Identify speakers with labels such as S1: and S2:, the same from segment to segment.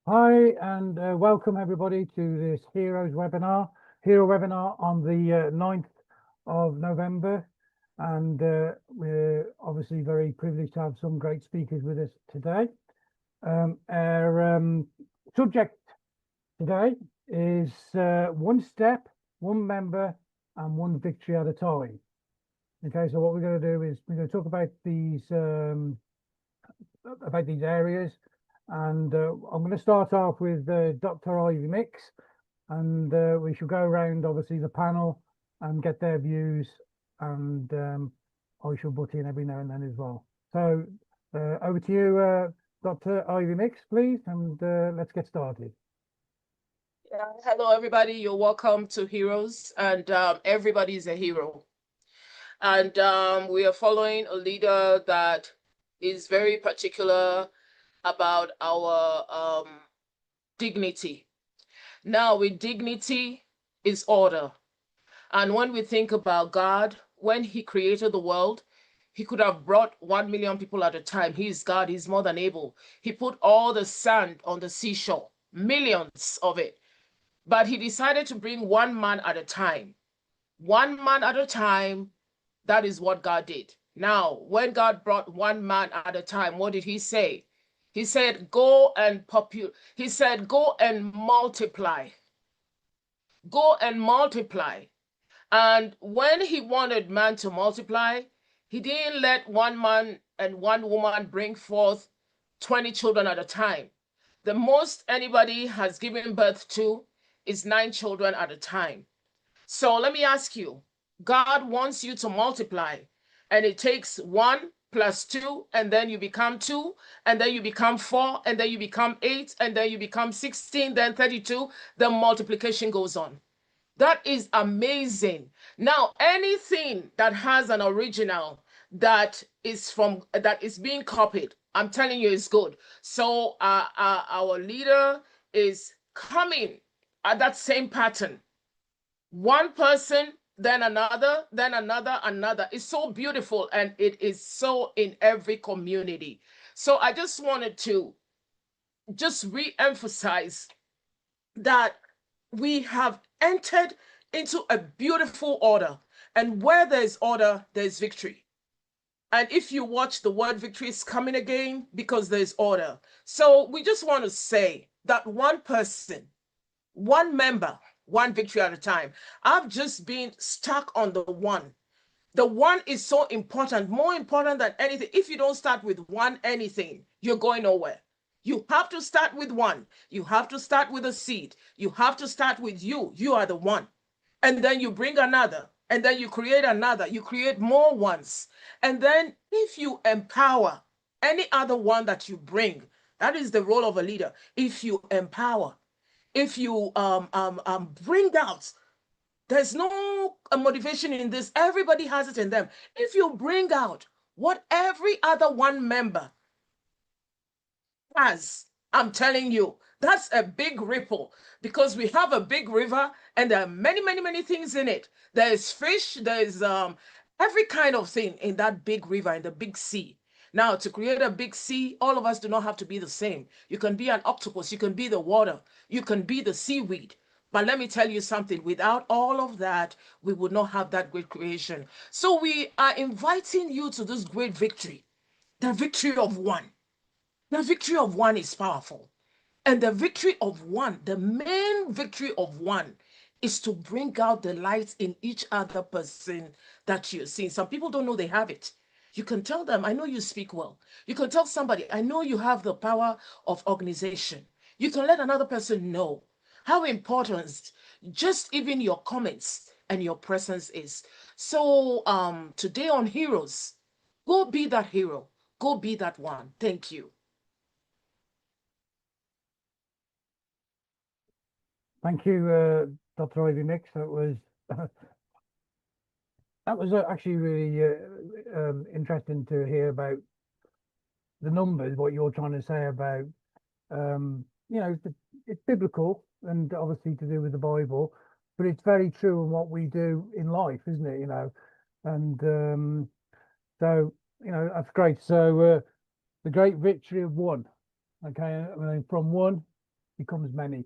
S1: Hi, and welcome everybody to this Hero webinar on the 9th of November. And we're obviously very privileged to have some great speakers with us today. Our subject today is one step, one member, and one victory at a time. Okay, so what we're going to do is we're going to talk about these areas. And I'm going to start off with Dr. Ivy Mix, and we shall go around, obviously, the panel and get their views, and I shall butt in every now and then as well. So over to you, Dr. Ivy Mix, please, and let's get started.
S2: Yeah, hello, everybody. You're welcome to Heroes, and everybody's a hero. And we are following a leader that is very particular about our dignity. Now, with dignity is order. And when we think about God, when he created the world, he could have brought 1 million people at a time. He is God, he's more than able. He put all the sand on the seashore, millions of it. But he decided to bring one man at a time. One man at a time, that is what God did. Now, when God brought one man at a time, what did he say? He said, go and populate. He said, go and multiply. Go and multiply. And when he wanted man to multiply, he didn't let one man and one woman bring forth 20 children at a time. The most anybody has given birth to is 9 children at a time. So let me ask you, God wants you to multiply, and it takes 1 plus 2, and then you become 2, and then you become 4, and then you become 8, and then you become 16, then 32. The multiplication goes on. That is amazing. Now, anything that has an original that is being copied, I'm telling you, is good. So our leader is coming at that same pattern. One person, then another, then another, another. It's so beautiful, and it is so in every community. So I just wanted to just re-emphasize that we have entered into a beautiful order. And where there's order, there's victory. And if you watch, the word victory is coming again because there's order. So we just want to say that one person, one member, one victory at a time. I've just been stuck on the one. The one is so important, more important than anything. If you don't start with one anything, you're going nowhere. You have to start with one. You have to start with a seed. You have to start with you. You are the one. And then you bring another. And then you create another. You create more ones. And then if you empower any other one that you bring, that is the role of a leader. If you empower, if you bring out, there's no motivation in this. Everybody has it in them. If you bring out what every other one member has, I'm telling you, that's a big ripple, because we have a big river and there are many, many, many things in it. There's fish, there's every kind of thing in that big river, in the big sea. Now, to create a big sea, all of us do not have to be the same. You can be an octopus, you can be the water, you can be the seaweed. But let me tell you something, without all of that, we would not have that great creation. So we are inviting you to this great victory, the victory of one. The victory of one is powerful. And the victory of one, the main victory of one, is to bring out the light in each other person that you're seeing. Some people don't know they have it. You can tell them, I know you speak well. You can tell somebody, I know you have the power of organization. You can let another person know how important just even your comments and your presence is. So today on Heroes, go be that hero. Go be that one. Thank you.
S1: Thank you, Dr. Ivy Mix. That was actually really interesting to hear about the numbers, what you're trying to say about, it's biblical and obviously to do with the Bible, but it's very true in what we do in life, isn't it? And so, that's great. So the great victory of one. Okay, I mean, from one becomes many.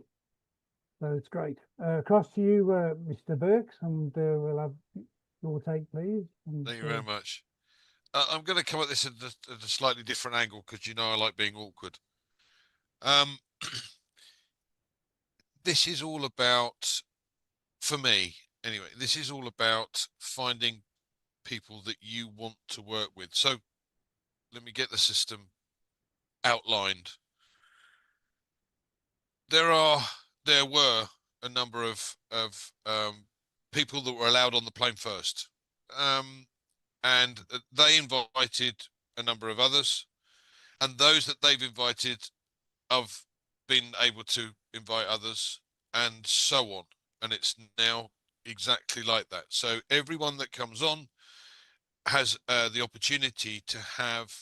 S1: So it's great. Across to you, Mr. Berks, and we'll have your take, please. And,
S3: Thank you very much. I'm going to come at this at a slightly different angle because you know I like being awkward. This is all about, for me anyway, this is all about finding people that you want to work with. So let me get the system outlined. There were a number of people that were allowed on the plane first, and they invited a number of others, and those that they've invited have been able to invite others, and so on. And it's now exactly like that. So everyone that comes on has the opportunity to have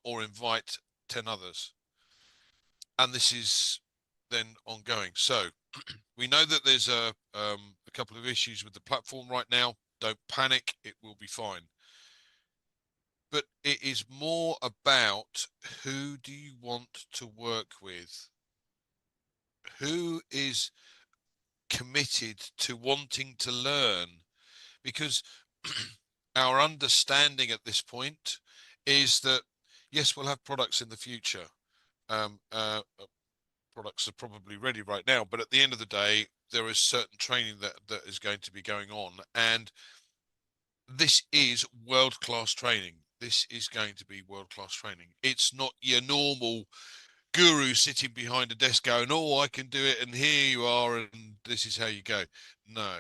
S3: or invite 10 others. And this is then ongoing. So we know that there's a couple of issues with the platform right now. Don't panic, it will be fine. But it is more about who do you want to work with? Who is committed to wanting to learn? Because our understanding at this point is that, yes, we'll have products in the future. Products are probably ready right now, but at the end of the day, there is certain training that is going to be going on, and this is world-class training. This is going to be world-class training. It's not your normal guru sitting behind a desk going, oh, I can do it, and here you are, and this is how you go. No,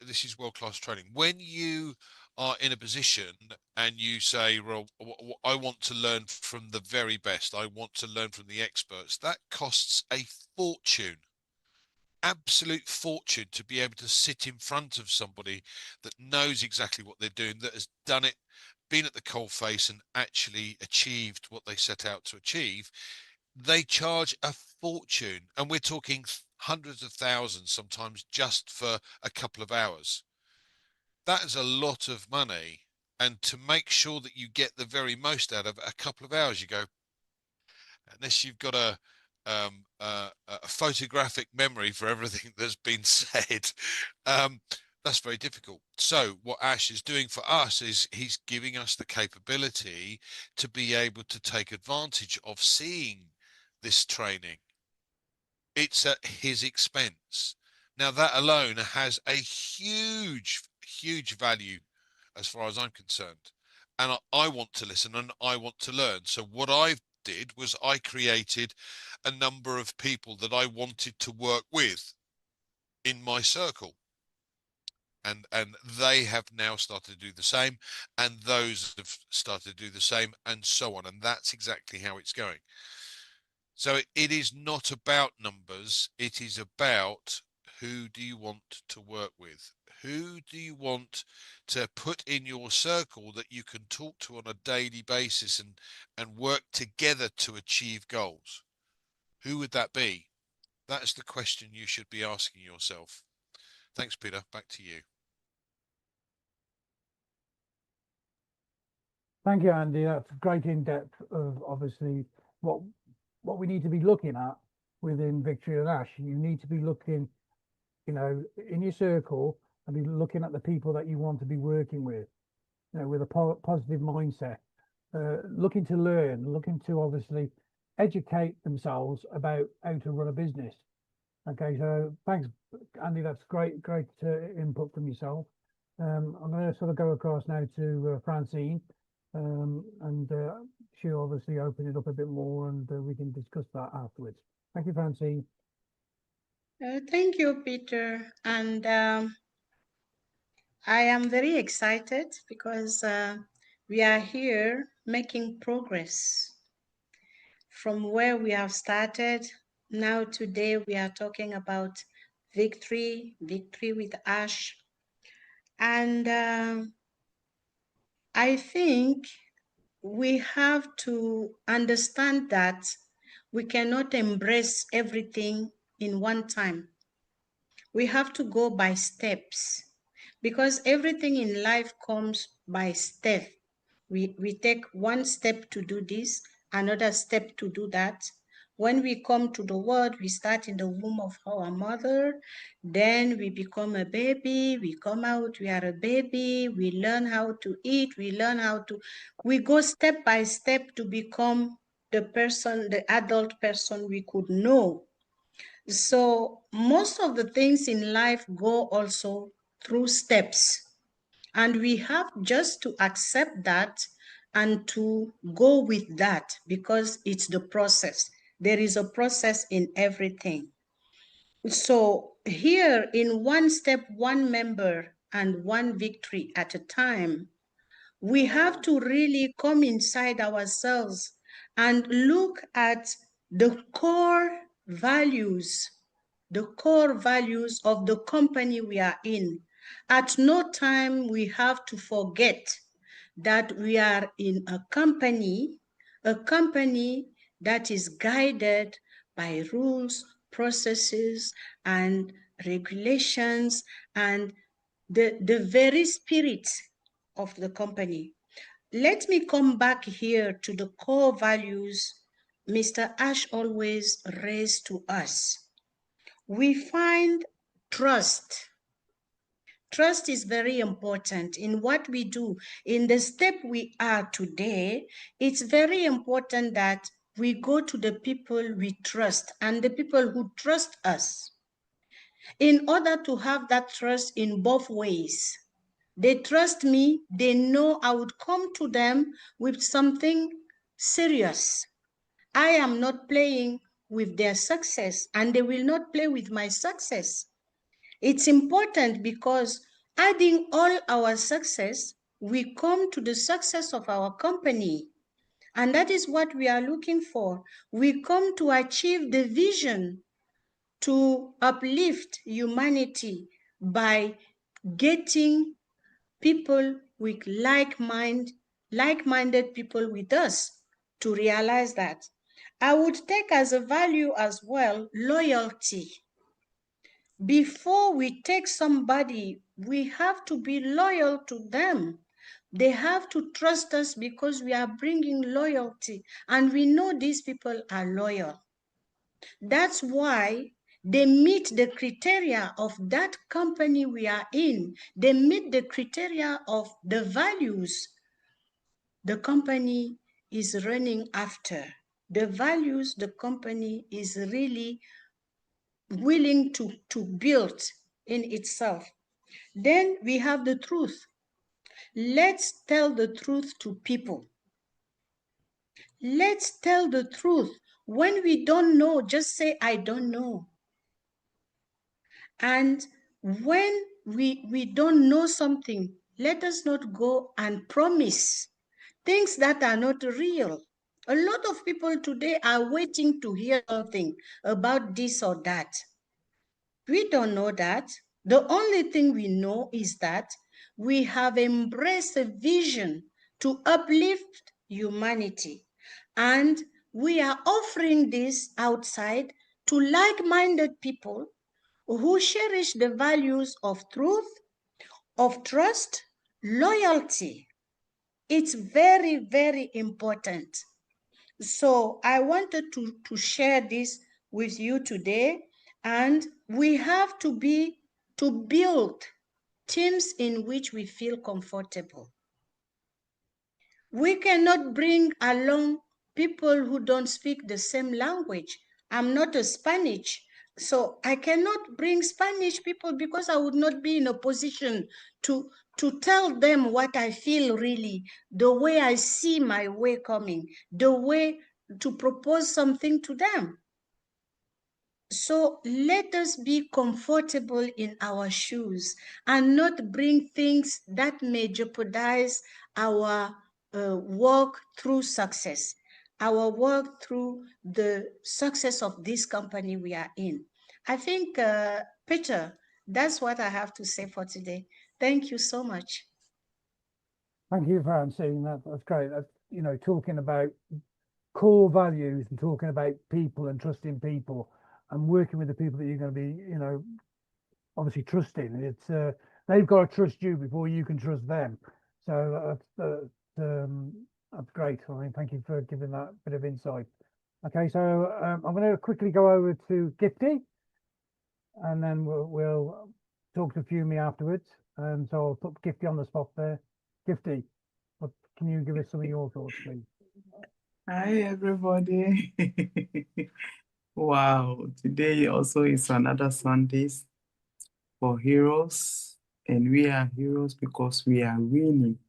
S3: this is world-class training. When you are in a position and you say, well, I want to learn from the very best, I want to learn from the experts, that costs a fortune, absolute fortune, to be able to sit in front of somebody that knows exactly what they're doing, that has done it, been at the coalface and actually achieved what they set out to achieve. They charge a fortune, and we're talking hundreds of thousands sometimes just for a couple of hours. That is a lot of money, and to make sure that you get the very most out of it, a couple of hours, you go, unless you've got a photographic memory for everything that's been said, that's very difficult. So what Ash is doing for us is he's giving us the capability to be able to take advantage of seeing this training. It's at his expense. Now that alone has a huge value as far as I'm concerned. And I want to listen and I want to learn. So what I did was I created a number of people that I wanted to work with in my circle. And they have now started to do the same, and those have started to do the same, and so on. And that's exactly how it's going. So it is not about numbers. It is about who do you want to work with? Who do you want to put in your circle that you can talk to on a daily basis and work together to achieve goals? Who would that be? That's the question you should be asking yourself. Thanks, Peter. Back to you.
S1: Thank you, Andy. That's great in depth of obviously what we need to be looking at within Victory and Ash. You need to be looking, you know, in your circle and be looking at the people that you want to be working with, you know, with a positive mindset, looking to learn, looking to obviously educate themselves about how to run a business. Okay, so thanks, Andy. That's great input from yourself. I'm going to sort of go across now to Francine, and she'll obviously open it up a bit more, and we can discuss that afterwards. Thank you, Francine.
S4: Thank you, Peter. And I am very excited because we are here making progress from where we have started. Now today we are talking about victory with Ash. And I think we have to understand that we cannot embrace everything in one time. We have to go by steps, because everything in life comes by step. We take one step to do this, another step to do that. When we come to the world, we start in the womb of our mother, then we become a baby, we come out, we are a baby, we learn how to eat, we go step by step to become the adult person we could know. So most of the things in life go also through steps. And we have just to accept that and to go with that because it's the process. There is a process in everything. So here in one step, one member and one victory at a time, we have to really come inside ourselves and look at the core values of the company we are in. At no time we have to forget that we are in a company that is guided by rules, processes, and regulations, and the very spirit of the company. Let me come back here to the core values Mr. Ash always raised to us. We find trust. Trust is very important in what we do. In the step we are today, it's very important that we go to the people we trust and the people who trust us in order to have that trust in both ways. They trust me, they know I would come to them with something serious. I am not playing with their success and they will not play with my success. It's important because adding all our success, we come to the success of our company. And that is what we are looking for. We come to achieve the vision to uplift humanity by getting people with like-minded people with us to realize that. I would take as a value as well loyalty. Before we take somebody, we have to be loyal to them. They have to trust us because we are bringing loyalty and we know these people are loyal. That's why they meet the criteria of that company we are in. They meet the criteria of the values the company is running after. The values the company is really willing to build in itself. Then we have the truth. Let's tell the truth to people. Let's tell the truth. When we don't know, just say, I don't know. And when we don't know something, let us not go and promise things that are not real. A lot of people today are waiting to hear something about this or that. We don't know that. The only thing we know is that we have embraced a vision to uplift humanity. And we are offering this outside to like-minded people who cherish the values of truth, of trust, loyalty. It's very, very important. So I wanted to share this with you today. And we have to build teams in which we feel comfortable. We cannot bring along people who don't speak the same language. I'm not a Spanish, so I cannot bring Spanish people because I would not be in a position to tell them what I feel really, the way I see my way coming, the way to propose something to them. So let us be comfortable in our shoes and not bring things that may jeopardize our work through success, our work through the success of this company we are in. I think, Peter, that's what I have to say for today. Thank you so much.
S1: Thank you for saying that. That's great. That's, you know, talking about core values and talking about people and trusting people and working with the people that you're going to be, you know, obviously trusting. It's they've got to trust you before you can trust them. So that's great. I mean, thank you for giving that bit of insight. Okay, so I'm going to quickly go over to Gifty, and then we'll talk to Fumi afterwards. So I'll put Gifty on the spot there. Gifty, can you give us some of your thoughts, please?
S5: Hi, everybody. Wow, today also is another Sundays for heroes, and we are heroes because we are winning.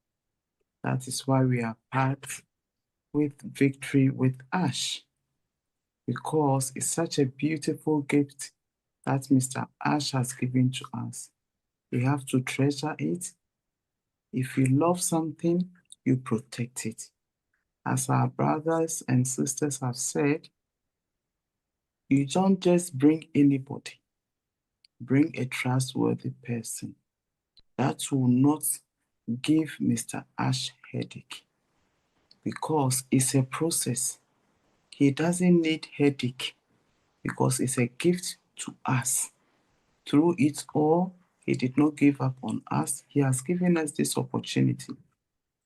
S5: That is why we are part with victory with Ash, because it's such a beautiful gift that Mr. Ash has given to us. We have to treasure it. If you love something, you protect it. As our brothers and sisters have said, you don't just bring anybody. Bring a trustworthy person that will not give Mr. Ash headache, because it's a process. He doesn't need headache because it's a gift to us. Through it all, he did not give up on us. He has given us this opportunity.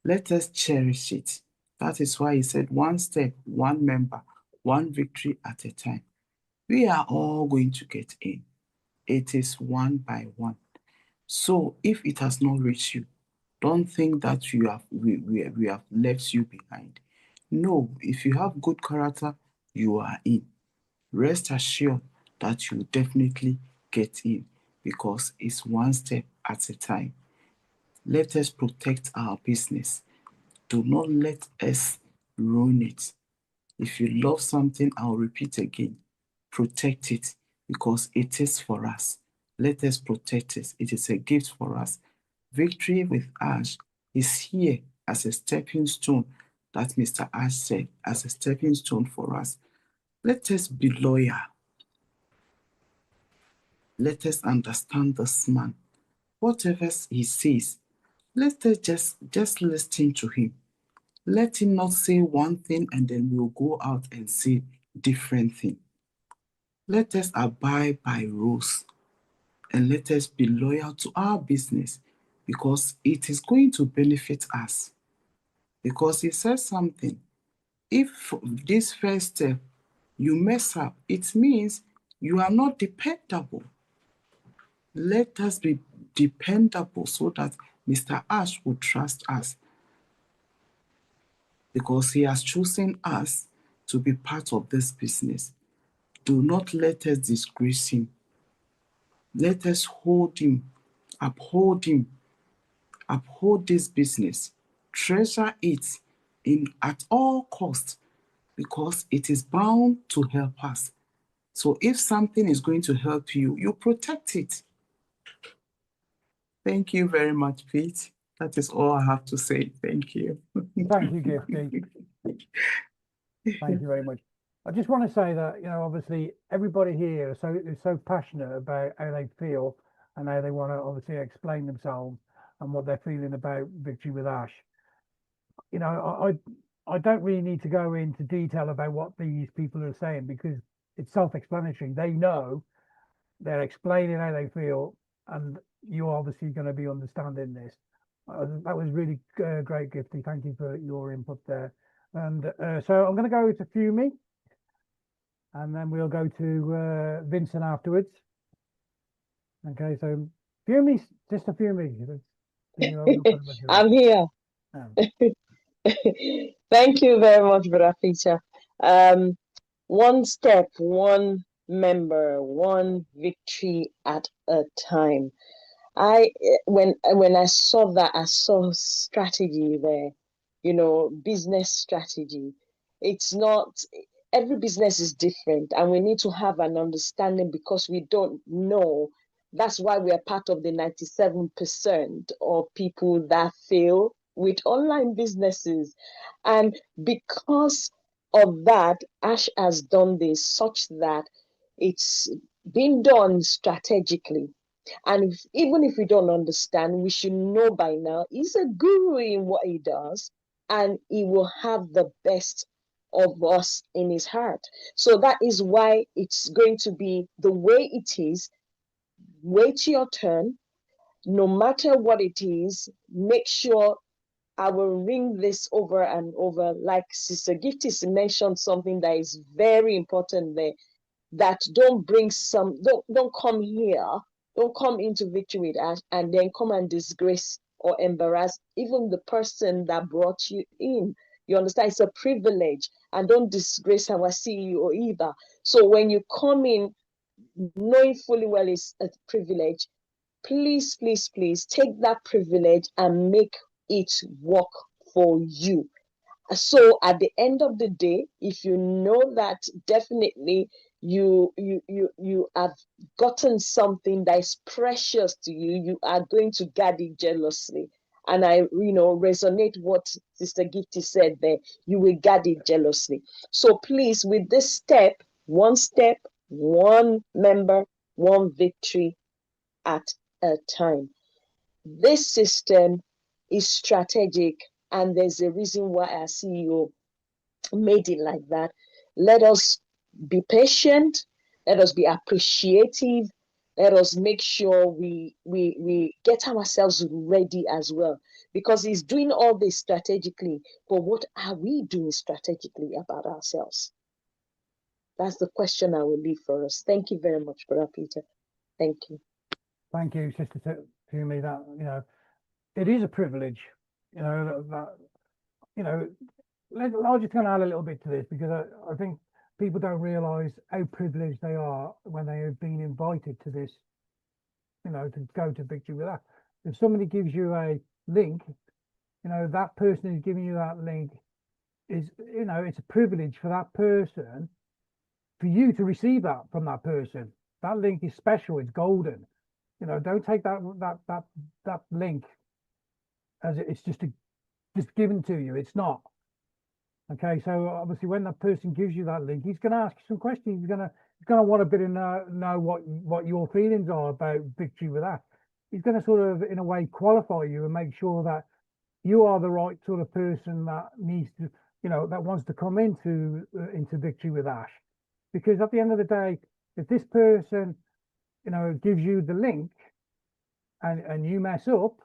S5: Let us cherish it. That is why he said, one step, one member, one victory at a time. We are all going to get in. It is one by one. So if it has not reached you, don't think that we have left you behind. No, if you have good character, you are in. Rest assured that you definitely get in, because it's one step at a time. Let us protect our business. Do not let us ruin it. If you love something, I'll repeat again, protect it, because it is for us. Let us protect it. It is a gift for us. Victory with Ash is here as a stepping stone, that Mr. Ash said, as a stepping stone for us. Let us be loyal. Let us understand this man. Whatever he says, let us just listen to him. Let him not say one thing and then we'll go out and say different thing. Let us abide by rules, and let us be loyal to our business, because it is going to benefit us. Because he says something, if this first step you mess up, it means you are not dependable. Let us be dependable so that Mr. Ash will trust us, because he has chosen us to be part of this business. Do not let us disgrace him. Let us hold him, uphold this business, treasure it at all costs, because it is bound to help us. So if something is going to help you, you protect it. Thank you very much, Pete. That is all I have to say. Thank you.
S1: Thank you, Gifty. Thank you very much. I just want to say that, obviously everybody here is so passionate about how they feel and how they want to obviously explain themselves and what they're feeling about Victory with Ash. I don't really need to go into detail about what these people are saying, because it's self-explanatory. They know, they're explaining how they feel, and you're obviously going to be understanding this. That was really great, Gifty. Thank you for your input there. And so I'm going to go to Fumi, and then we'll go to Vincent afterwards. Okay, so Fumi, just a Fumi.
S6: I'm here. Thank you very much, Brother Peter. One step, one member, one victory at a time. When I saw that, I saw strategy there, business strategy. It's not, every business is different, and we need to have an understanding, because we don't know. That's why we are part of the 97% of people that fail with online businesses. And because of that, Ash has done this such that it's been done strategically. And even if we don't understand, we should know by now he's a guru in what he does, and he will have the best of us in his heart. So that is why it's going to be the way it is. Wait your turn. No matter what it is, make sure I will ring this over and over. Like Sister Gifty mentioned something that is very important there, that don't come here, don't come into Victory with Ash and then come and disgrace or embarrass even the person that brought you in. You understand? It's a privilege, and don't disgrace our CEO either. So when you come in knowing fully well it's a privilege, please, please, please take that privilege and make it work for you. So at the end of the day, if you know that definitely you have gotten something that is precious to you, you are going to guard it jealously. And I resonate what Sister Gifty said there. You will guard it jealously. So please, with this step, one member, one victory at a time. This system is strategic, and there's a reason why our CEO made it like that. Let us be patient. Let us be appreciative. Let us make sure we get ourselves ready as well, because he's doing all this strategically. But what are we doing strategically about ourselves? That's the question I will leave for us. Thank you very much, Brother Peter. Thank you.
S1: Thank you, Sister Fumi. That it is a privilege. I'll just kind of add a little bit to this, because I think people don't realise how privileged they are when they have been invited to this. To go to Victory with Ash. If somebody gives you a link, that person who's giving you that link is, it's a privilege for that person, for you to receive that from that person. That link is special. It's golden. Don't take that link as it's just given to you. It's not. Okay, so obviously when that person gives you that link, he's going to ask you some questions. He's going to want a bit of know what your feelings are about Victory with Ash. He's going to sort of, in a way, qualify you and make sure that you are the right sort of person that needs to, that wants to come into Victory with Ash. Because at the end of the day, if this person, gives you the link and you mess up,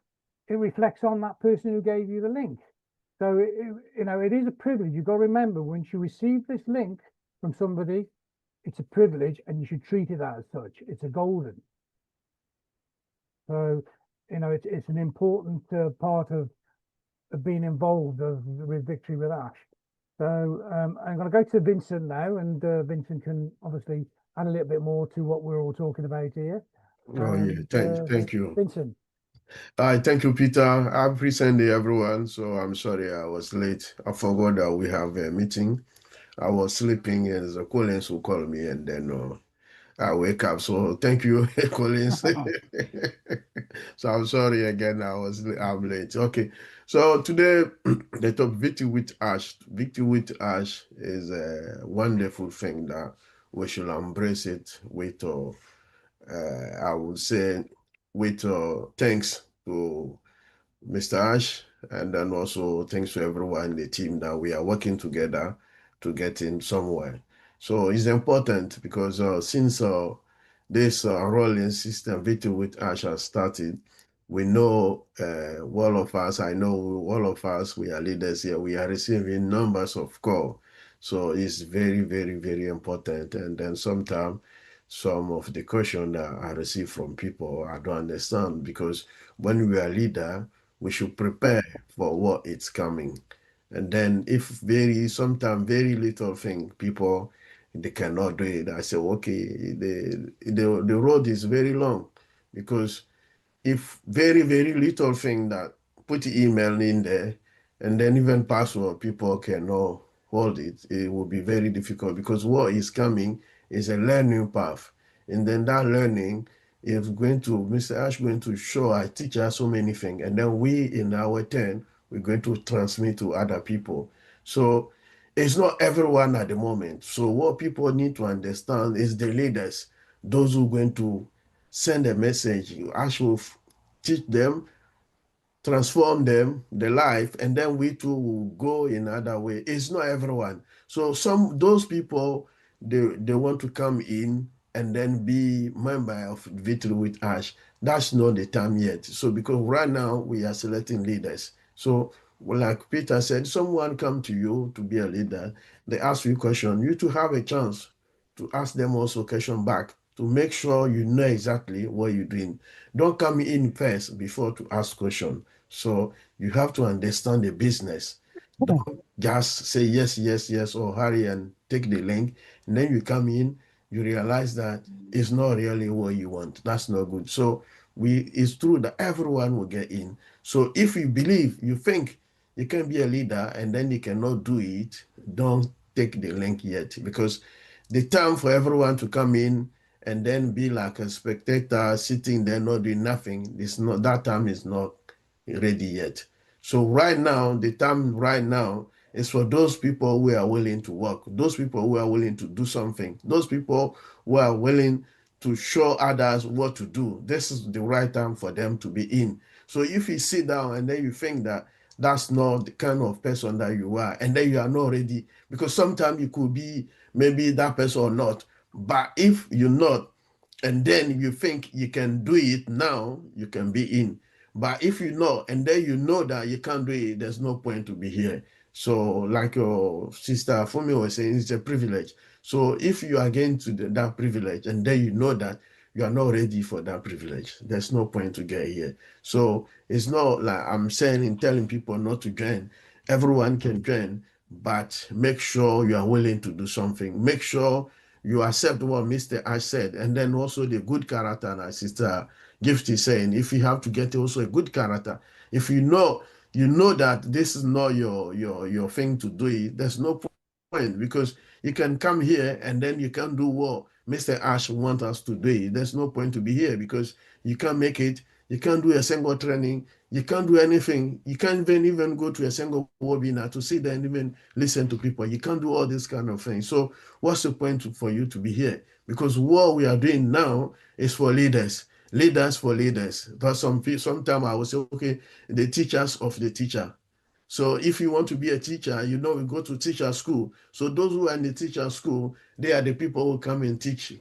S1: it reflects on that person who gave you the link. So, it is a privilege. You've got to remember, once you receive this link from somebody, it's a privilege, and you should treat it as such. It's a golden. So, it's an important part of being involved with Victory with Ash. So I'm going to go to Vincent now, and Vincent can obviously add a little bit more to what we're all talking about here.
S7: Oh, yeah. Thank you.
S1: Vincent.
S7: Thank you, Peter. Happy Sunday, everyone. So I'm sorry I was late. I forgot that we have a meeting. I was sleeping, and the Collins will call me, and then I wake up. So thank you, Collins. So I'm sorry again. I'm late. Okay. So today, the topic Victory with Ash. Victory with Ash is a wonderful thing that we should embrace it with, I would say, with thanks to Mr. Ash, and then also thanks to everyone in the team that we are working together to get in somewhere. So it's important because since this rolling system Victory with Ash has started, we know all of us, I know all of us, we are leaders here, we are receiving numbers of calls. So it's very, very, very important. And then sometimes some of the questions that I receive from people, I don't understand, because when we are leader, we should prepare for what is coming. And then if sometimes very little thing, people, they cannot do it. I say, okay, the road is very long, because if very, very little thing that put email in there, and then even password, people cannot hold it, it will be very difficult, because what is coming is a learning path. And then that learning is going to, Mr. Ash going to show our teacher so many things. And then we, in our turn, we're going to transmit to other people. So it's not everyone at the moment. So what people need to understand is the leaders, those who are going to send a message. Ash will teach them, transform them, the life, and then we too will go in another way. It's not everyone. So those people, they want to come in and then be member of Victory with Ash. That's not the time yet. So because right now we are selecting leaders. So Well, like Peter said, someone come to you to be a leader, they ask you a question, you to have a chance to ask them also question back to make sure you know exactly what you're doing. Don't come in first before to ask question. So you have to understand the business. Don't just say yes, yes, yes, or hurry and take the link. And then you come in, you realize that it's not really what you want. That's not good. So it's true that everyone will get in. So if you believe, you think you can be a leader and then you cannot do it, don't take the link yet, because the time for everyone to come in and then be like a spectator sitting there not doing nothing, it's not, that time is not ready yet. So right now, the time right now is for those people who are willing to work, those people who are willing to do something, those people who are willing to show others what to do. This is the right time for them to be in. So if you sit down and then you think that that's not the kind of person that you are, and then you are not ready, because sometimes you could be maybe that person or not. But if you're not, and then you think you can do it now, you can be in. But if you know, and then you know that you can't do it, there's no point to be here. So, like your sister Fumi was saying, it's a privilege. So, if you are getting to that privilege, and then you know that you are not ready for that privilege, there's no point to get here. So, it's not like I'm saying and telling people not to join. Everyone can join, but make sure you are willing to do something. Make sure you accept what Mr. Ash said, and then also the good character, and Sister Gift is saying, if you have to get also a good character, if you know that this is not your thing to do it, there's no point, because you can come here and then you can do what Mr. Ash wants us to do it. There's no point to be here because you can't make it, you can't do a single training, you can't do anything, you can't even go to a single webinar to sit there and even listen to people. You can't do all this kind of things. So what's the point for you to be here? Because what we are doing now is for leaders. Leaders for leaders. But sometimes I will say, okay, the teachers of the teacher. So if you want to be a teacher, we go to teacher school. So those who are in the teacher school, they are the people who come and teach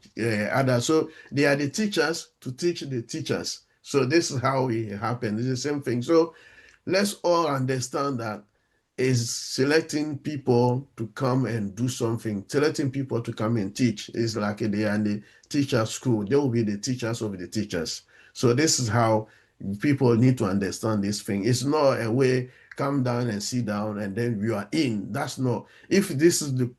S7: others. So they are the teachers to teach the teachers. So this is how it happens. It's the same thing. So let's all understand that is selecting people to come and do something, selecting people to come and teach. Is like they are in the teacher school. They will be the teachers of the teachers. So this is how people need to understand this thing. It's not a way, come down and sit down and then you are in. That's not. If this is the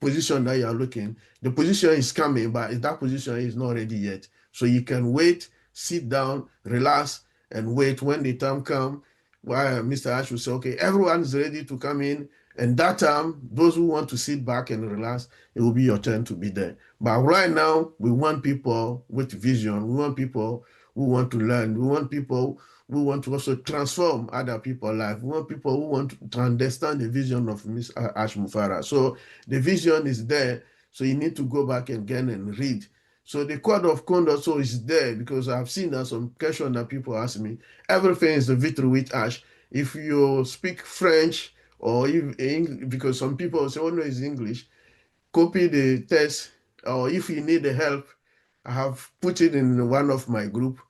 S7: position that you are looking, the position is coming, but that position is not ready yet. So you can wait, sit down, relax, and wait when the time comes. Why Mr. Ash will say, okay, everyone is ready to come in. And that time, those who want to sit back and relax, it will be your turn to be there. But right now, we want people with vision. We want people who want to learn. We want people who want to also transform other people's life. We want people who want to understand the vision of Ms. Ash Mufara. So the vision is there. So you need to go back again and read. So the code of conduct so is there, because I've seen that some question that people ask me. Everything is the victory with Ash. If you speak French or if, because some people say, oh no, it's English, copy the text, or if you need the help, I have put it in one of my group,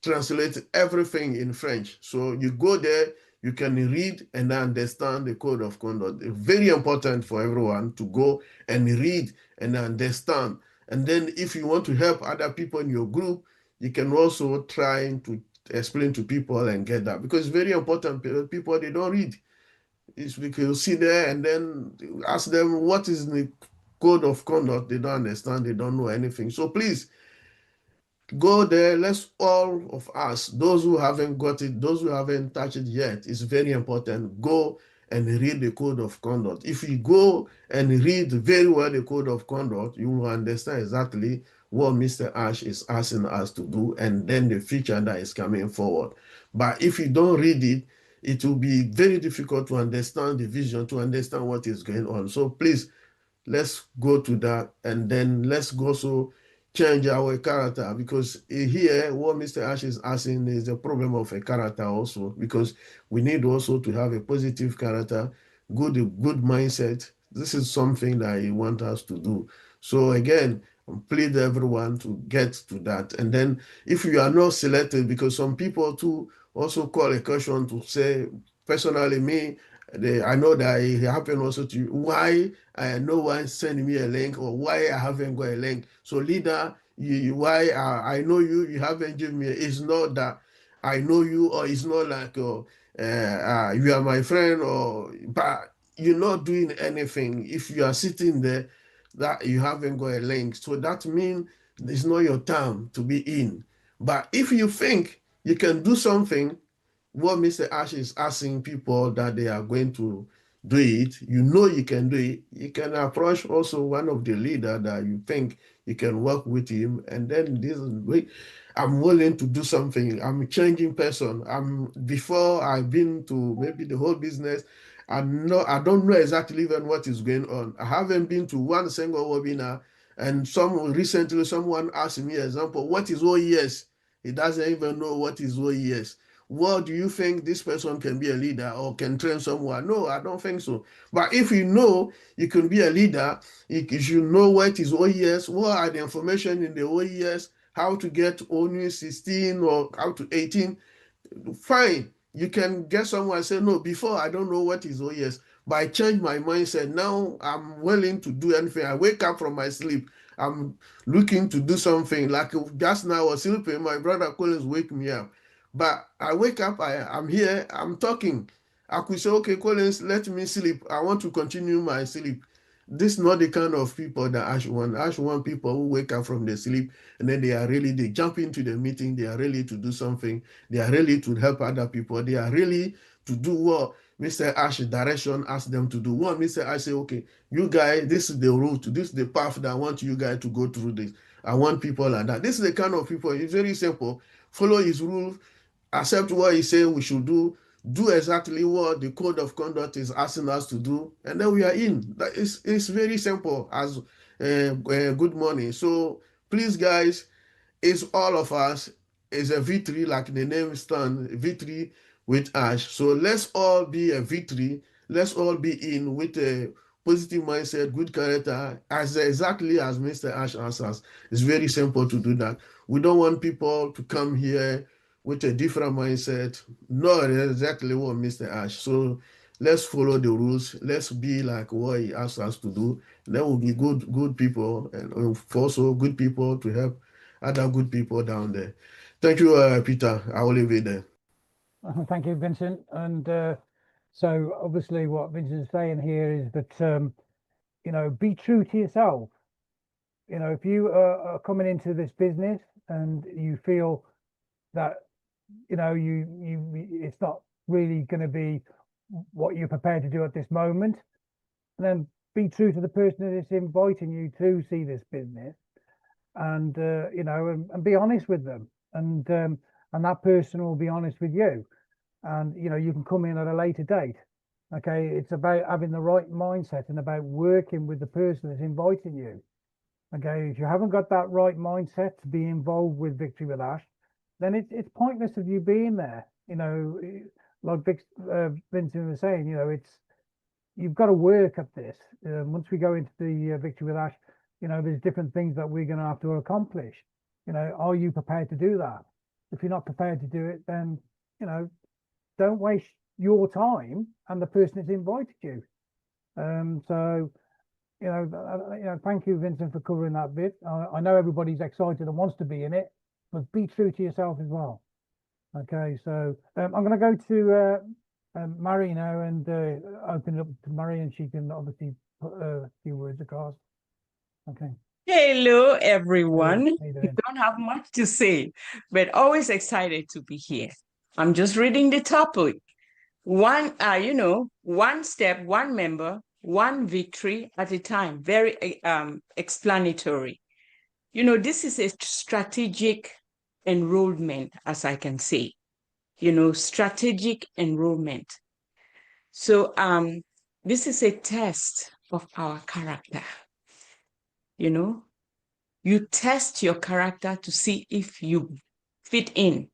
S7: translate everything in French. So you go there, you can read and understand the code of conduct. It's very important for everyone to go and read and understand. And then if you want to help other people in your group, you can also try to explain to people and get that, because it's very important. People, they don't read. It's because you sit there and then ask them what is the code of conduct. They don't understand, they don't know anything. So please go there. Let's all of us, those who haven't got it, those who haven't touched it yet, it's very important. Go and read the code of conduct. If you go and read very well the code of conduct, you will understand exactly what Mr. Ash is asking us to do, and then the future that is coming forward. But if you don't read it, it will be very difficult to understand the vision, to understand what is going on. So please, let's go to that, and then let's also change our character, because here what Mr. Ash is asking is a problem of a character also, because we need also to have a positive character, good mindset. This is something that he wants us to do. So again, I plead everyone to get to that. And then if you are not selected, because some people too also call a question to say, personally, me, I know that it happened also to you. Why no one send me a link, or why I haven't got a link? So leader, why I know you, you haven't given me. It's not that I know you, or it's not like you are my friend, or but you're not doing anything. If you are sitting there, that you haven't got a link, so that means it's not your time to be in. But if you think you can do something, what Mr. Ash is asking people that they are going to do it, you know you can do it. You can approach also one of the leader that you think you can work with him, and then this is I'm willing to do something. I'm a changing person. I'm before I've been to maybe the whole business. I don't know exactly even what is going on. I haven't been to one single webinar. And recently someone asked me example, what is OES? He doesn't even know what is OES. What do you think this person can be a leader or can train someone? No, I don't think so. But if you know you can be a leader, you should know what is OES, what are the information in the OES, how to get ONU 16 or how to 18. Fine, you can get someone and say, no, before I don't know what is OES, but I changed my mindset. Now I'm willing to do anything. I wake up from my sleep. I'm looking to do something. Like just now I was sleeping, my brother Collins wake me up. But I wake up, I'm here, I'm talking. I could say, okay, Collins, let me sleep. I want to continue my sleep. This is not the kind of people that Ash want. Ash want people who wake up from their sleep and then they jump into the meeting. They are ready to do something. They are ready to help other people. They are really to do what Mr. Ash direction asked them to do. What Mr. Ash say, okay, you guys, this is the route, this is the path that I want you guys to go through this. I want people like that. This is the kind of people. It's very simple. Follow his rules, accept what he said we should do exactly what the code of conduct is asking us to do, and then we are in. That is, it's very simple as good morning. So please, guys, it's all of us. It's a victory, like the name stands, victory with Ash. So let's all be a victory. Let's all be in with a positive mindset, good character, as exactly as Mr. Ash answers. It's very simple to do that. We don't want people to come here with a different mindset, not exactly what Mr. Ash. So let's follow the rules. Let's be like what he asks us to do. There will be good people, and also good people to help other good people down there. Thank you, Peter. I will leave it there.
S1: Thank you, Vincent. And so obviously what Vincent's saying here is that, you know, be true to yourself. You know, if you are coming into this business and you feel that, you know, it's not really going to be what you're prepared to do at this moment, then be true to the person that is inviting you to see this business, and you know, and be honest with them, and that person will be honest with you, and you know, you can come in at a later date. Okay, it's about having the right mindset and about working with the person that's inviting you. Okay, if you haven't got that right mindset to be involved with Victory with Ash, then it's pointless of you being there. You know, like Vincent was saying, you know, you've got to work at this. Once we go into the Victory with Ash, you know, there's different things that we're going to have to accomplish. You know, are you prepared to do that? If you're not prepared to do it, then, you know, don't waste your time and the person that's invited you. So, you know, thank you, Vincent, for covering that bit. I know everybody's excited and wants to be in it, but be true to yourself as well. Okay, so I'm going to go to Marie now and open it up to Marie, and she can obviously put a few words across. Okay.
S8: Hello, everyone.
S1: How you doing?
S8: Don't have much to say, but always excited to be here. I'm just reading the topic. One step, one member, one victory at a time. Very explanatory. You know, this is a strategic enrollment, as I can say. You know, strategic enrollment. So this is a test of our character. You know, you test your character to see if you fit in.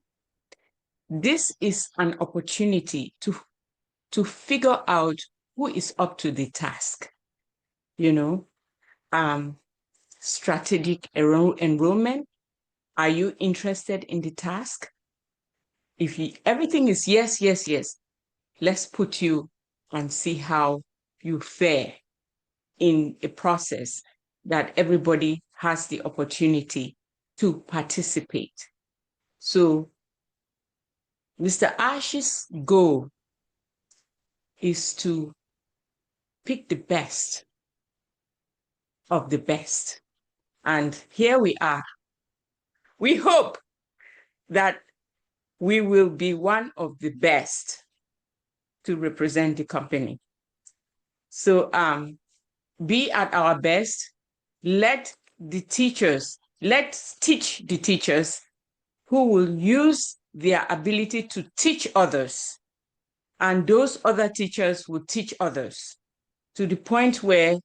S8: This is an opportunity to figure out who is up to the task. You know, strategic enrollment. Are you interested in the task? If everything is yes, let's put you and see how you fare in a process that everybody has the opportunity to participate. So Mr. Ash's goal is to pick the best of the best. And here we are. We hope that we will be one of the best to represent the company. So be at our best. Let's teach the teachers who will use their ability to teach others. And those other teachers will teach others to the point where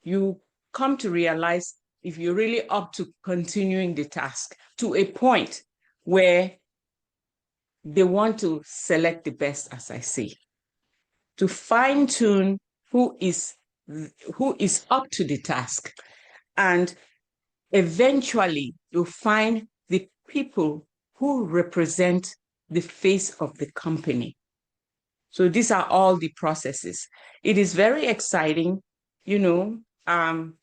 S8: you come to realize if you're really up to continuing the task, to a point where they want to select the best, as I say, to fine-tune who is up to the task. And eventually you'll find the people who represent the face of the company. So these are all the processes. It is very exciting, you know.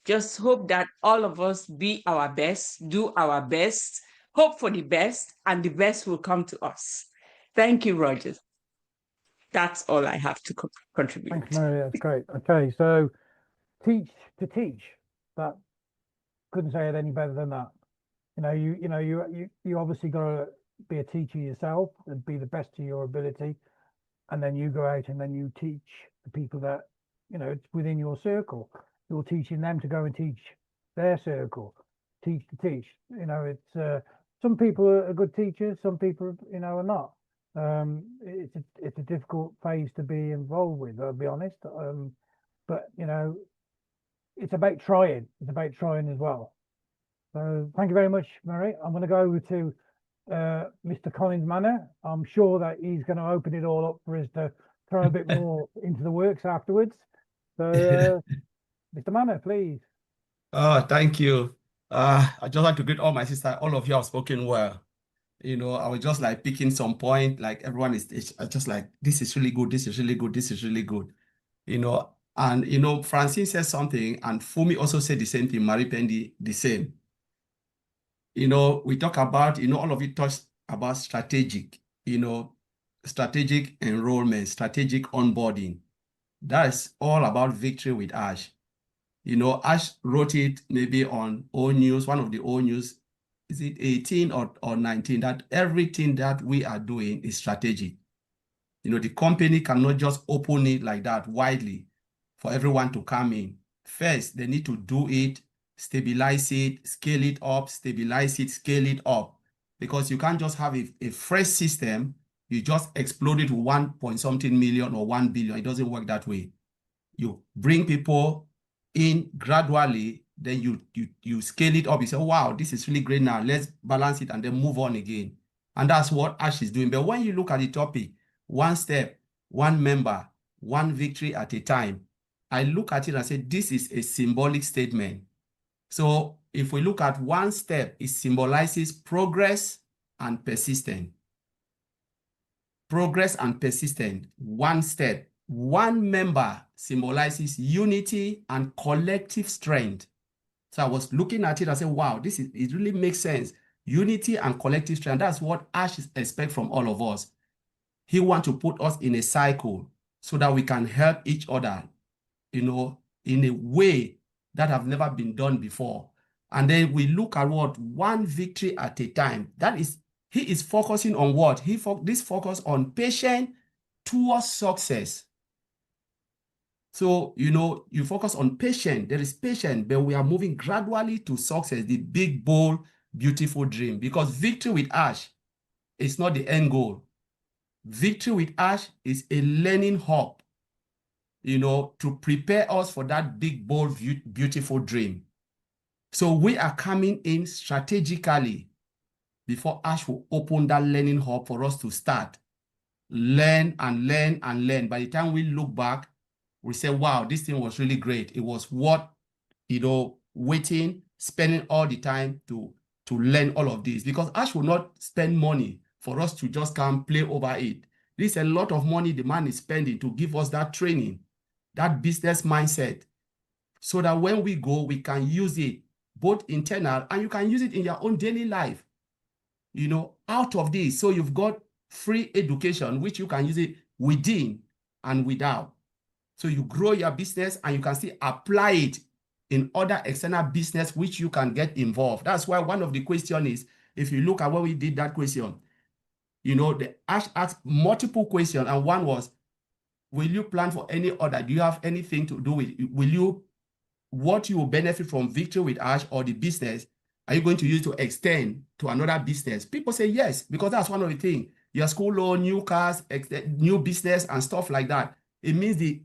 S8: Just hope that all of us be our best, do our best, hope for the best, and the best will come to us. Thank you, Rogers. That's all I have to contribute.
S1: Thanks, Mary. That's great. Okay, so teach to teach. That couldn't say it any better than that. You obviously got to be a teacher yourself and be the best to your ability, and then you go out and then you teach the people that it's within your circle. You're teaching them to go and teach their circle. Teach to teach. It's some people are good teachers, some people are not. It's a difficult phase to be involved with, I'll be honest. But it's about trying. It's about trying as well. So thank you very much, Mary. I'm going to go over to Mr. Collins Manor. I'm sure that he's going to open it all up for us to throw a bit more into the works afterwards. So, Mr. Manor, please.
S9: Oh, thank you. I just like to greet all my sisters. All of you have spoken well. I was just like picking some point, like everyone is just like, this is really good, this is really good, this is really good. And Francine said something, and Fumi also said the same thing, Marie Pendi, the same. We talk about, all of you touched about strategic enrollment, strategic onboarding. That's all about victory with Ash. Ash wrote it maybe on O News, one of the O News, is it 18 or 19, that everything that we are doing is strategic. The company cannot just open it like that widely for everyone to come in. First, they need to do it, stabilize it, scale it up, stabilize it, scale it up. Because you can't just have a fresh system, you just explode it to 1.something million or 1 billion. It doesn't work that way. You bring people in gradually, then you scale it up. You say, wow, this is really great now. Let's balance it and then move on again. And that's what Ash is doing. But when you look at the topic, one step, one member, one victory at a time, I look at it and say, this is a symbolic statement. So if we look at one step, it symbolizes progress and persistence. Progress and persistence, one step. One member symbolizes unity and collective strength. So I was looking at it and said, wow, it really makes sense. Unity and collective strength, that's what Ash expects from all of us. He wants to put us in a cycle so that we can help each other, in a way that have never been done before. And then we look at what? One victory at a time. That is, he is focusing on what? This focus on patience towards success. So, you focus on patience. There is patience, but we are moving gradually to success, the big, bold, beautiful dream. Because victory with Ash is not the end goal. Victory with Ash is a learning hub, to prepare us for that big, bold, beautiful dream. So we are coming in strategically before Ash will open that learning hub for us to start. Learn and learn and learn. By the time we look back, we say, wow, this thing was really great. It was worth, waiting, spending all the time to learn all of this. Because Ash will not spend money for us to just come play over it. This is a lot of money the man is spending to give us that training, that business mindset, so that when we go, we can use it both internal and you can use it in your own daily life. You know, out of this, so you've got free education, which you can use it within and without. So you grow your business and you can still apply it in other external business, which you can get involved. That's why one of the questions is, if you look at what we did that question, you know, the Ash asked multiple questions, and one was, will you plan for any other? Do you have anything to do with, will you, what you will benefit from Victory with Ash or the business, are you going to use to extend to another business? People say yes, because that's one of the things. Your school loan, new cars, new business and stuff like that. It means the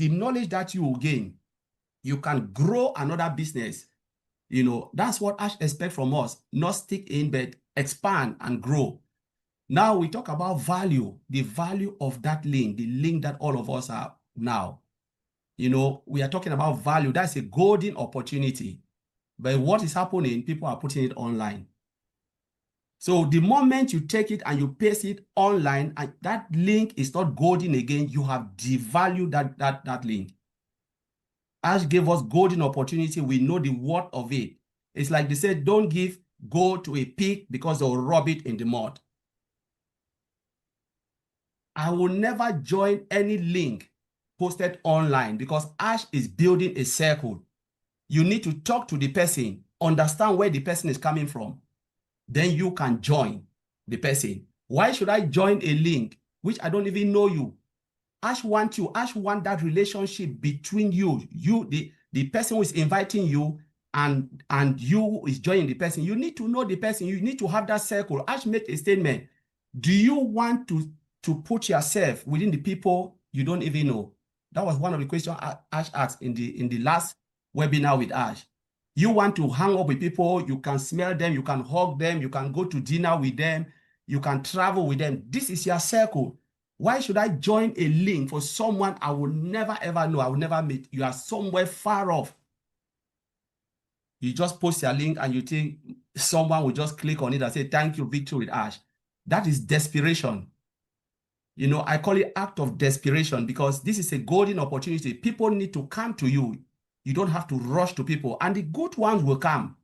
S9: knowledge that you will gain, you can grow another business. You know, that's what Ash expects from us, not stick in, but expand and grow. Now we talk about value, the value of that link, the link that all of us are now. You know, we are talking about value. That's a golden opportunity. But what is happening? People are putting it online. So the moment you take it and you paste it online, and that link is not golden again, you have devalued that link. Ash gave us golden opportunity. We know the worth of it. It's like they said, don't give gold to a pig because they'll rub it in the mud. I will never join any link posted online because Ash is building a circle. You need to talk to the person, understand where the person is coming from. Then you can join the person. Why should I join a link which I don't even know you? Ash want you. Ash want that relationship between you, the person who is inviting you, and you who is joining the person. You need to know the person. You need to have that circle. Ash made a statement. Do you want to put yourself within the people you don't even know? That was one of the questions Ash asked in the last webinar with Ash. You want to hang up with people, you can smell them, you can hug them, you can go to dinner with them, you can travel with them. This is your circle. Why should I join a link for someone I will never ever know, I will never meet? You are somewhere far off. You just post your link and you think someone will just click on it and say, thank you, Victory with Ash. That is desperation. You know, I call it act of desperation because this is a golden opportunity. People need to come to you. You don't have to rush to people. And the good ones will come.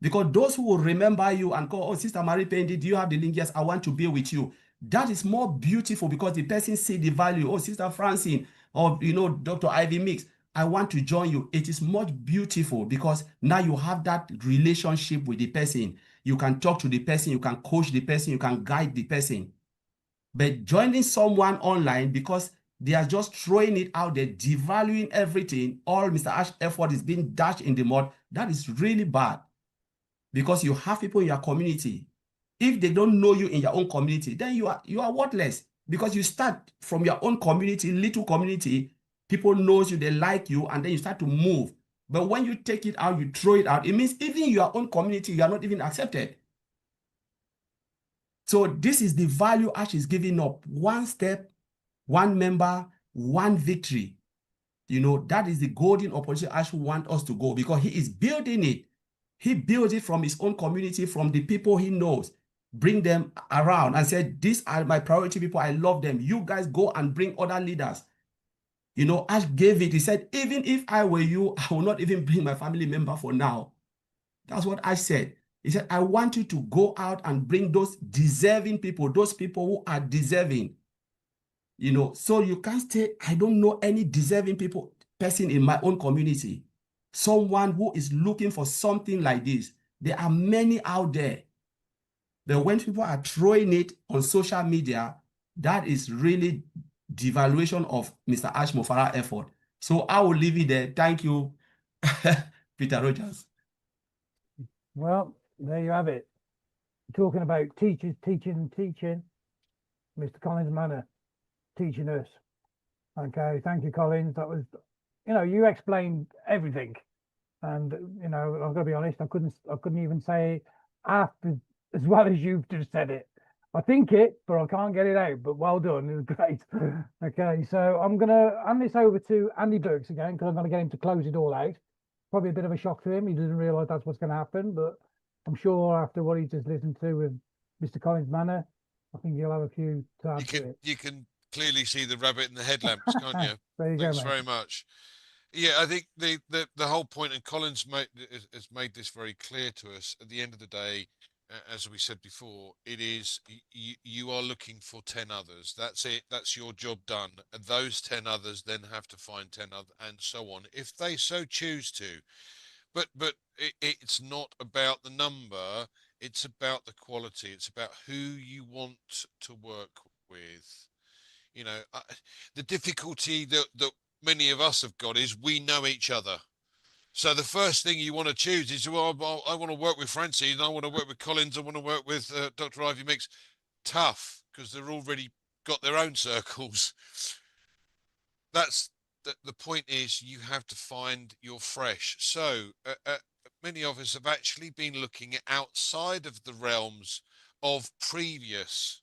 S9: Because those who will remember you and call, oh, Sister Mary Pendi, do you have the link? Yes, I want to be with you. That is more beautiful because the person see the value. Oh, Sister Francine, or, you know, Dr. Ivy Mix, I want to join you. It is much beautiful because now you have that relationship with the person. You can talk to the person, you can coach the person, you can guide the person. But joining someone online because they are just throwing it out there, devaluing everything, all Mr. Ash's effort is being dashed in the mud, that is really bad. Because you have people in your community. If they don't know you in your own community, then you are worthless. Because you start from your own community, little community, people knows you, they like you, and then you start to move. But when you take it out, you throw it out, it means even your own community, you are not even accepted. So this is the value Ash is giving up. One step, one member, one victory. You know, that is the golden opportunity Ash wants us to go because he is building it. He builds it from his own community, from the people he knows. Bring them around and said, these are my priority people. I love them. You guys go and bring other leaders. You know, Ash gave it. He said, even if I were you, I will not even bring my family member for now. That's what Ash said. He said, I want you to go out and bring those deserving people, those people who are deserving. You know, so you can't say, I don't know any deserving person in my own community. Someone who is looking for something like this. There are many out there. But when people are throwing it on social media, that is really devaluation of Mr. Ash Mofara effort. So I will leave it there. Thank you, Peter Rogers.
S1: Well, there you have it. Talking about teachers, teaching, Mr. Collins Manor teaching us. Okay, thank you, Collins. That was, you know, you explained everything. And, you know, I've got to be honest, I couldn't even say half as well as you've just said it. I think it, but I can't get it out. But well done, it was great. Okay, so I'm going to hand this over to Andy Berks again, because I'm going to get him to close it all out. Probably a bit of a shock to him. He doesn't realise that's what's going to happen, but I'm sure after what he just listened to with Mr. Collins Manor, I think you'll have a few to add to it.
S3: You can clearly see the rabbit in the headlamps, can't you?
S1: There you
S3: Thanks
S1: go, mate.
S3: very much. Yeah, I think the whole point, and Colin's has made this very clear to us. At the end of the day, as we said before, it is you are looking for 10 others. That's it. That's your job done. And those 10 others then have to find 10 others, and so on, if they so choose to. But it's not about the number. It's about the quality. It's about who you want to work with. You know, the difficulty that many of us have got is we know each other. So the first thing you want to choose is, well, I want to work with Francie, and I want to work with Collins, I want to work with Dr. Ivy Mix. Tough, because they're already got their own circles. That's the point is you have to find your fresh. So many of us have actually been looking outside of the realms of previous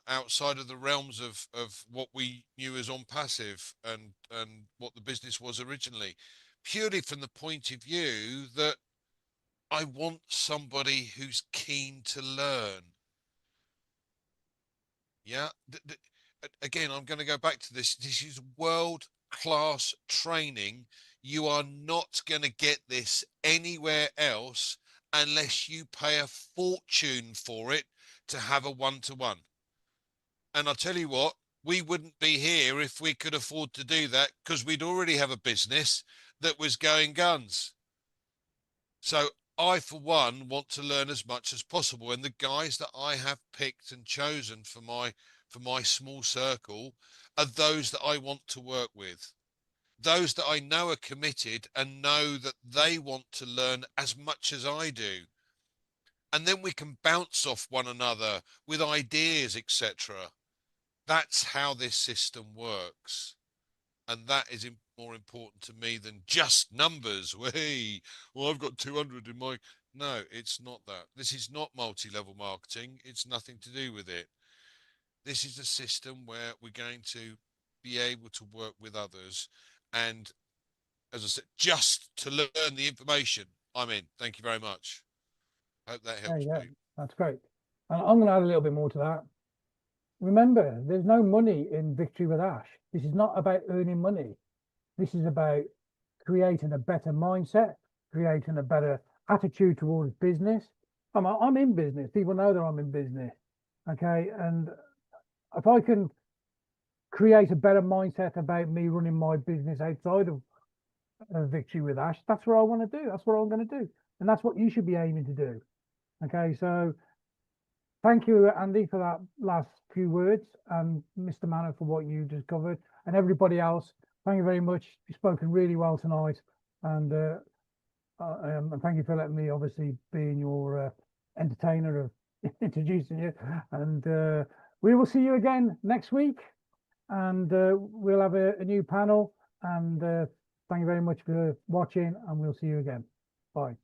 S3: outside of the realms of what we knew as ONPASSIVE and what the business was originally, purely from the point of view that I want somebody who's keen to learn. Yeah. Again, I'm going to go back to this. This is world-class training. You are not going to get this anywhere else unless you pay a fortune for it to have a one-to-one. And I'll tell you what, we wouldn't be here if we could afford to do that, because we'd already have a business that was going guns. So I, for one, want to learn as much as possible. And the guys that I have picked and chosen for my small circle are those that I want to work with. Those that I know are committed and know that they want to learn as much as I do. And then we can bounce off one another with ideas, etc. That's how this system works. And that is more important to me than just numbers. Hey, well, I've got 200 in my... No, it's not that. This is not multi-level marketing. It's nothing to do with it. This is a system where we're going to be able to work with others. And as I said, just to learn the information, I'm in. Thank you very much. Hope that helps you.
S1: That's great. And I'm going to add a little bit more to that. Remember, there's no money in Victory with Ash. This is not about earning money. This is about creating a better mindset, creating a better attitude towards business. I'm in business. People know that I'm in business. Okay. And if I can create a better mindset about me running my business outside of Victory with Ash, that's what I want to do. That's what I'm going to do. And that's what you should be aiming to do. Okay. So thank you, Andy, for that last few words, and Mr. Manor for what you just covered, and everybody else. Thank you very much. You've spoken really well tonight, and thank you for letting me obviously being your entertainer of introducing you. And we will see you again next week, and we'll have a new panel. And thank you very much for watching, and we'll see you again. Bye.